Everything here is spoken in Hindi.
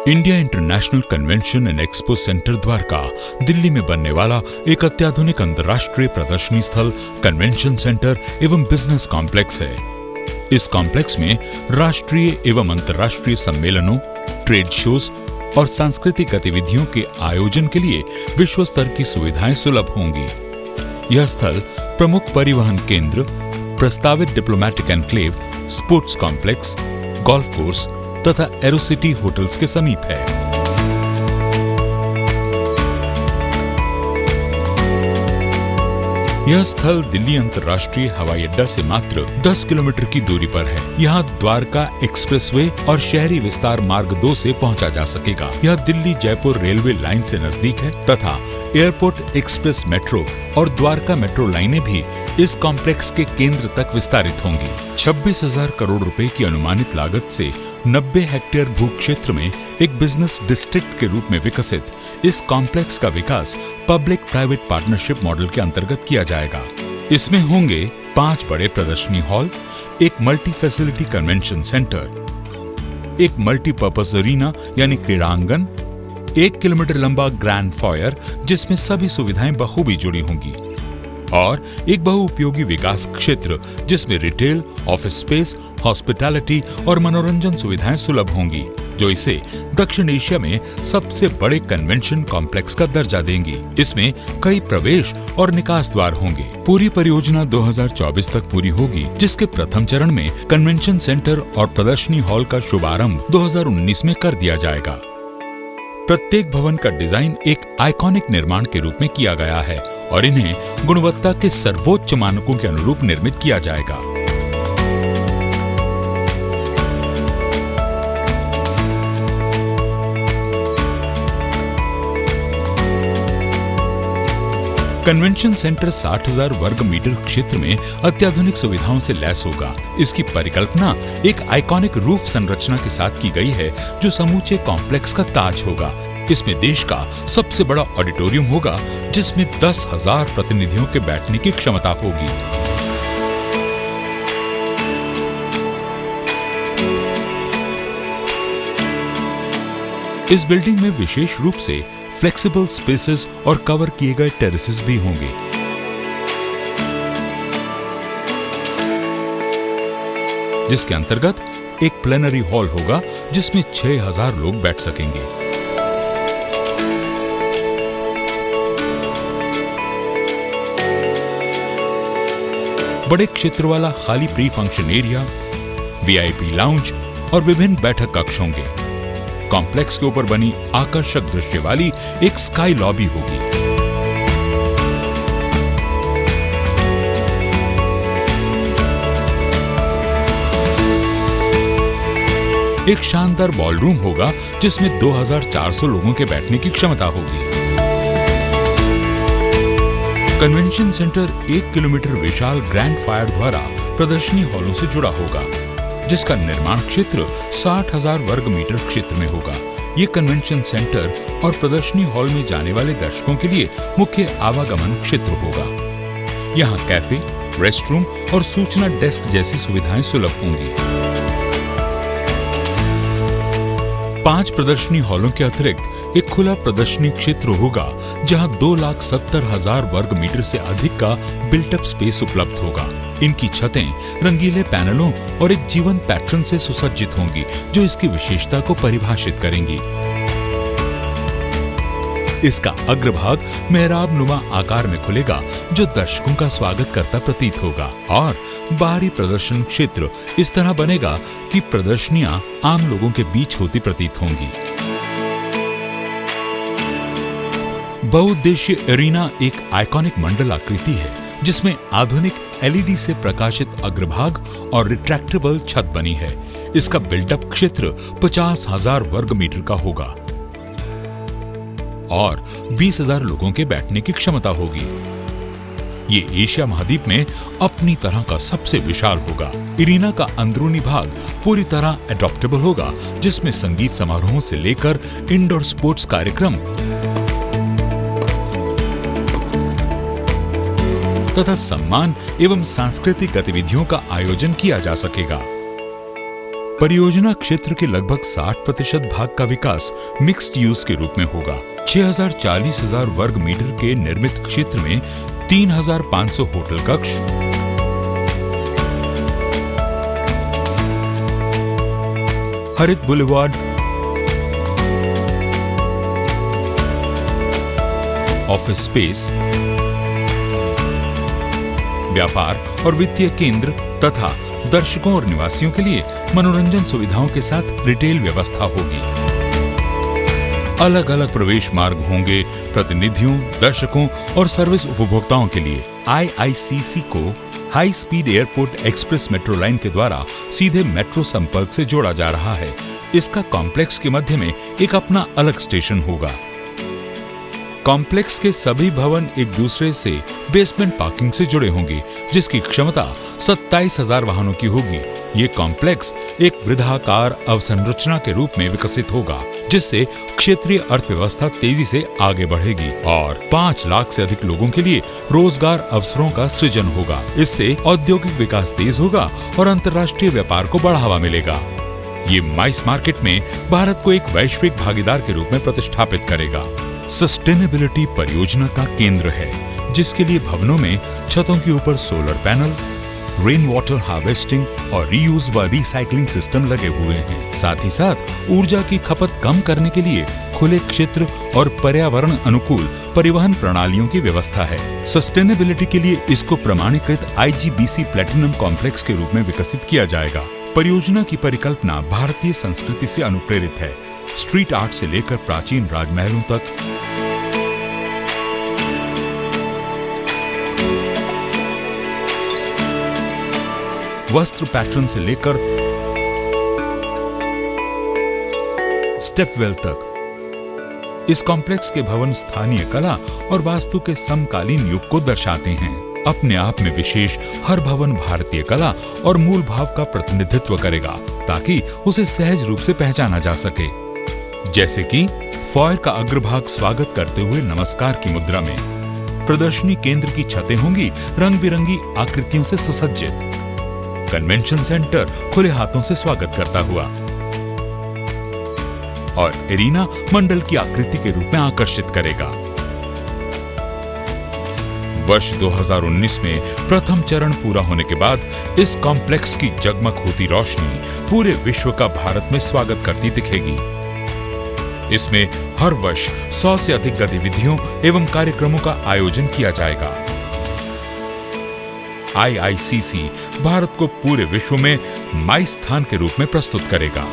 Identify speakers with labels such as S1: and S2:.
S1: India international convention and expo centre Dwarka Delhi में बनने वाला एक अत्याधुनिक अंतर्राष्ट्रीय प्रदर्शनी स्थल, कन्वेंशन सेंटर एवं बिजनेस कॉम्प्लेक्स है। इस कॉम्प्लेक्स में राष्ट्रीय एवं अंतर्राष्ट्रीय सम्मेलनों, ट्रेड शोज और सांस्कृतिक गतिविधियों के आयोजन के लिए विश्व स्तर की सुविधाएं सुलभ होंगी। यह स्थल प्रमुख परिवहन केंद्र, प्रस्तावित diplomatic enclave, sports complex, golf course तथा एरोसिटी होटल्स के समीप है। यह स्थल दिल्ली अंतर्राष्ट्रीय हवाई अड्डा से मात्र 10 किलोमीटर की दूरी पर है। यहाँ द्वारका एक्सप्रेसवे और शहरी विस्तार मार्ग 2 से पहुंचा जा सकेगा। यह दिल्ली जयपुर रेलवे लाइन से नजदीक है तथा एयरपोर्ट एक्सप्रेस मेट्रो और द्वारका मेट्रो लाइनें भी इस कॉम्प्लेक्स के केंद्र तक विस्तारित होंगी। 26,000 करोड़ रुपए की अनुमानित लागत से 90 हेक्टेयर भू क्षेत्र में एक बिजनेस डिस्ट्रिक्ट के रूप में विकसित इस कॉम्प्लेक्स का विकास पब्लिक प्राइवेट पार्टनरशिप मॉडल के अंतर्गत किया जाएगा। इसमें होंगे 5 बड़े प्रदर्शनी हॉल, एक मल्टी फैसिलिटी कन्वेंशन सेंटर, एक मल्टीपर्पज अरीना यानी क्रीड़ांगन, 1 किलोमीटर लंबा ग्रैंड फॉयर जिसमें सभी सुविधाएं बखूबी जुड़ी होंगी और एक बहुउपयोगी विकास क्षेत्र जिसमें रिटेल, ऑफिस स्पेस, हॉस्पिटैलिटी और मनोरंजन सुविधाएं सुलभ होंगी, जो इसे दक्षिण एशिया में सबसे बड़े कन्वेंशन कॉम्प्लेक्स का दर्जा देंगी। इसमें कई प्रवेश और निकास द्वार होंगे। पूरी परियोजना 2024 तक पूरी होगी, जिसके प्रथम चरण में कन्वेंशन सेंटर और प्रदर्शनी हॉल का शुभारंभ 2019 में कर दिया जाएगा। प्रत्येक भवन का डिजाइन एक आइकॉनिक निर्माण के रूप में किया गया है और इन्हें गुणवत्ता के सर्वोच्च मानकों के अनुरूप निर्मित किया जाएगा। कन्वेंशन सेंटर 60,000 वर्ग मीटर क्षेत्र में अत्याधुनिक सुविधाओं से लैस होगा। इसकी परिकल्पना एक आइकॉनिक रूफ संरचना के साथ की गई है, जो समूचे कॉम्प्लेक्स का ताज होगा। इसमें देश का सबसे बड़ा ऑडिटोरियम होगा, जिसमें 10,000 प्रतिनिधियों के बैठने की क्षमता होगी। इस बिल्डिंग में विशेष रूप से फ्लेक्सिबल स्पेसेस और कवर किए गए टेरेसेस भी होंगे। जिसके अंतर्गत एक प्लेनरी हॉल होगा, जिसमें 6,000 लोग बैठ सकेंगे। बड़े क्षेत्र वाला खाली pre function area, VIP lounge और विभिन्न बैठक कक्ष होंगे। कॉम्प्लेक्स के ऊपर बनी आकर्षक दृश्य वाली एक स्काई लॉबी होगी। एक शानदार बॉलरूम होगा, जिसमें 2,400 लोगों के बैठने की क्षमता होगी। कन्वेंशन सेंटर 1 किलोमीटर विशाल ग्रैंड फायर द्वारा प्रदर्शनी हॉलों से जुड़ा होगा, जिसका निर्माण क्षेत्र 60,000 वर्ग मीटर क्षेत्र में होगा। ये कन्वेंशन सेंटर और प्रदर्शनी हॉल में जाने वाले दर्शकों के लिए मुख्य आवागमन क्षेत्र होगा। यहाँ कैफे, रेस्टरूम और सूचना डेस्क जैसी सुविधाएं सुलभ होंगी। 5 प्रदर्शनी हॉलों के अतिरिक्त एक खुला प्रदर्शनी क्षेत्र होगा, जहां 2,70,000 वर्ग मीटर से अधिक का बिल्टअप स्पेस उपलब्ध होगा। इनकी छतें रंगीले पैनलों और एक जीवन पैटर्न से सुसज्जित होंगी, जो इसकी विशेषता को परिभाषित करेंगी। इसका अग्रभाग मेहराब नुमा आकार में खुलेगा, जो दर्शकों का स्वागत करता प्रतीत होगा और बाहरी प्रदर्शन क्षेत्र इस तरह बनेगा कि प्रदर्शनियां आम लोगों के बीच होती प्रतीत होंगी। बहुउद्देशीय एरिना एक आइकॉनिक मंडल आकृति है, जिसमें आधुनिक एलईडी से प्रकाशित अग्रभाग और रिट्रैक्टेबल छत बनी है। इसका बिल्टअप क्षेत्र 50,000 वर्ग मीटर का होगा और 20,000 लोगों के बैठने की क्षमता होगी। ये एशिया महाद्वीप में अपनी तरह का सबसे विशाल होगा। एरिना का अंदरूनी भाग पूरी तरह एडॉप्टेबल होगा, जिसमें संगीत समारोहों से लेकर इंडोर स्पोर्ट्स कार्यक्रम तथा सम्मान एवं सांस्कृतिक गतिविधियों का आयोजन किया जा सकेगा। परियोजना क्षेत्र के लगभग 60% भाग का विकास मिक्स्ड यूज के रूप में होगा। 6,40,000 वर्ग मीटर के निर्मित क्षेत्र में 3,500 होटल कक्ष, हरित बुलेवार्ड, ऑफिस स्पेस, व्यापार और वित्तीय केंद्र तथा दर्शकों और निवासियों के लिए मनोरंजन सुविधाओं के साथ रिटेल व्यवस्था होगी। अलग अलग प्रवेश मार्ग होंगे प्रतिनिधियों, दर्शकों और सर्विस उपभोक्ताओं के लिए। IICC को high speed airport express metro line के द्वारा सीधे मेट्रो संपर्क से जोड़ा जा रहा है। इसका कॉम्प्लेक्स के मध्य में एक अपना अलग स्टेशन होगा। कॉम्प्लेक्स के सभी भवन एक दूसरे से बेसमेंट पार्किंग से जुड़े होंगे, जिसकी क्षमता 27,000 वाहनों की होगी। ये कॉम्प्लेक्स एक वृद्धाकार अवसंरचना के रूप में विकसित होगा, जिससे क्षेत्रीय अर्थव्यवस्था तेजी से आगे बढ़ेगी और 5 लाख से अधिक लोगों के लिए रोजगार अवसरों का सृजन होगा। इससे औद्योगिक विकास तेज होगा और अंतर्राष्ट्रीय व्यापार को बढ़ावा मिलेगा। ये माइस मार्केट में भारत को एक वैश्विक भागीदार के रूप में प्रतिष्ठापित करेगा। सस्टेनेबिलिटी परियोजना का केंद्र है, जिसके लिए भवनों में छतों के ऊपर solar panel, rain water harvesting और रीयूज व रिसाइकलिंग सिस्टम लगे हुए हैं। साथ ही साथ ऊर्जा की खपत कम करने के लिए खुले क्षेत्र और पर्यावरण अनुकूल परिवहन प्रणालियों की व्यवस्था है। सस्टेनेबिलिटी के लिए इसको प्रमाणीकृत IGBC प्लैटिनम कॉम्प्लेक्स के रूप में विकसित किया जाएगा। परियोजना की परिकल्पना भारतीय संस्कृति से अनुप्रेरित है। स्ट्रीट आर्ट से लेकर प्राचीन राजमहलों तक, वस्त्र पैटर्न से लेकर स्टेपवेल तक, इस कॉम्प्लेक्स के भवन स्थानीय कला और वास्तु के समकालीन युग को दर्शाते हैं। अपने आप में विशेष हर भवन भारतीय कला और मूल भाव का प्रतिनिधित्व करेगा, ताकि उसे सहज रूप से पहचाना जा सके। जैसे कि फॉयर का अग्रभाग स्वागत करते हुए नमस्कार की मुद्रा में, प्रदर्शनी केंद्र की छतें होंगी रंग बिरंगी आकृतियों से सुसज्जित, कन्वेंशन सेंटर खुले हाथों से स्वागत करता हुआ और एरिना मंडल की आकृति के रूप में आकर्षित करेगा। वर्ष 2019 में प्रथम चरण पूरा होने के बाद इस कॉम्प्लेक्स की जगमग होती रोशनी पूरे विश्व का भारत में स्वागत करती दिखेगी। इसमें हर वर्ष 100 से अधिक गतिविधियों एवं कार्यक्रमों का आयोजन किया जाएगा। IICC भारत को पूरे विश्व में माई स्थान के रूप में प्रस्तुत करेगा।